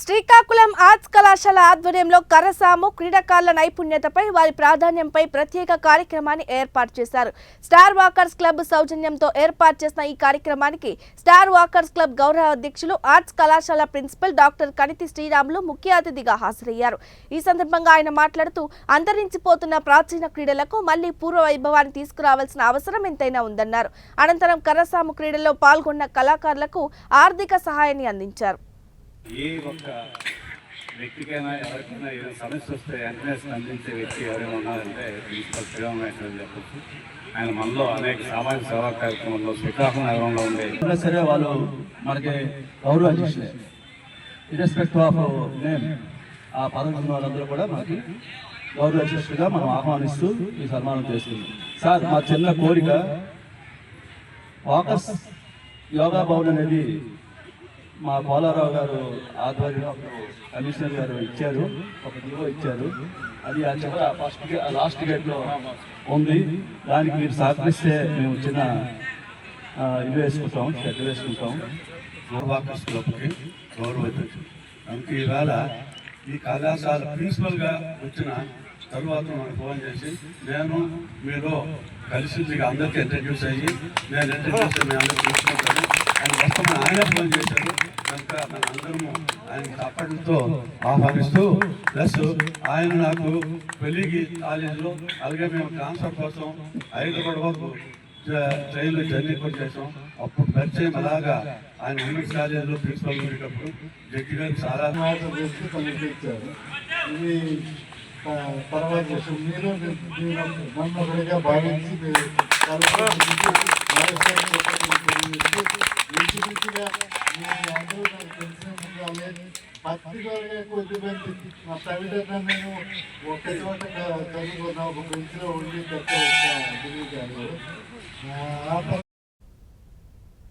Srikakulam arts కళాశాల ఆధ్వర్యంలో కరసాము క్రీడాకారుల నైపుణ్యతపై వారి ప్రాధాన్యంపై ప్రత్యేక కార్యక్రమాన్ని ఏర్పాటు చేశారు. స్టార్ వాకర్స్ క్లబ్ సౌజన్యంతో ఏర్పాటు చేసిన ఈ కార్యక్రమానికి స్టార్ వాకర్స్ క్లబ్ గౌరవ అధ్యక్షులు ఆర్ట్స్ కళాశాల ప్రిన్సిపల్ డాక్టర్ కణితి శ్రీరాములు ముఖ్య అతిథిగా హాజరయ్యారు. ఈ సందర్భంగా ఆయన మాట్లాడుతూ అంతరించిపోతున్న ప్రాచీన క్రీడలకు మళ్లీ పూర్వ వైభవాన్ని తీసుకురావాల్సిన అవసరం ఎంతైనా ఉందన్నారు. అనంతరం కరసాము క్రీడల్లో పాల్గొన్న కళాకారులకు ఆర్థిక సహాయాన్ని అందించారు. ఏ ఒక్క వ్యక్తికైనా ఎవరికైనా ఏదైనా సమస్య వస్తే వెంటనే స్పందించే వ్యక్తి ఎవరైనా ఉన్నారంటే ప్రిన్సిపల్ శ్రీరామేశ్వరం చెప్పచ్చు. ఆయన మనలో అనేక సామాజిక సేవా కార్యక్రమాల్లో శ్రీకాకుళం నగరంలో ఉండే సరే వాళ్ళు మనకి గౌరవ అధ్యక్షులే ఇర్రెస్పెక్టివ్ ఆఫ్ నేమ్ ఆ పదవి వాళ్ళందరూ కూడా మనకి గౌరవ అధ్యక్షులుగా మనం ఆహ్వానిస్తూ ఈ సన్మానం చేస్తుంది. సార్ మా చిన్న కోరిక వాకర్స్ యోగా భవన్ అనేది మా పోలారావు గారు ఆధ్వర్యంలో కమిషనర్ గారు ఇచ్చారు, ఒక జీవో ఇచ్చారు. అది ఆ చివర ఫస్ట్ లాస్ట్ గేట్లో ఉంది. దానికి మీరు సహకరిస్తే మేము చిన్న ఇవి వేసుకుంటాం, షెడ్ వేసుకుంటాం. వాకర్స్ క్లబ్కి గౌరవ అధ్యక్షుడు. అందుకే ఈవేళ ఈ కళాశాల ప్రిన్సిపల్గా వచ్చిన తరువాత మనకు ఫోన్ చేసి నేను మీరు కలిసి మీకు అందరికీ ఇంట్రడ్యూస్ అయ్యి నేను ఇంట్రడ్యూస్ మీ అందరికీ తీసుకుంటాను ఆయన వస్తామని ఆయన ఫోన్ చేశారు. కనుక మనందరము ఆయన తప్పటితో ఆహ్వానిస్తూ ప్లస్ ఆయన నాకు పెళ్లికి కాలేజీలో అలాగే మేము ట్రాన్స్ఫర్ కోసం హైదరాబాద్ ట్రైన్లో జర్నీ కూడా చేసాం. అప్పుడు పరిచయం అలాగా ఆయన ఉమెన్స్ కాలేజీలో ప్రిన్సిపల్ ఉండేటప్పుడు జడ్జి గారు చాలా తర్వాత మీరు నమ్మకడిగా భావించి ఇంచుమించుగా మీ అందరూ నాకు తెలిసిన ముందు పత్రికలుగా కొద్దిమంది మా ప్రైవేట్ నేను ఒక చోట చదువుకున్న ఒక బెంచ్లో ఉండి తప్ప డిగ్రీ కాదు.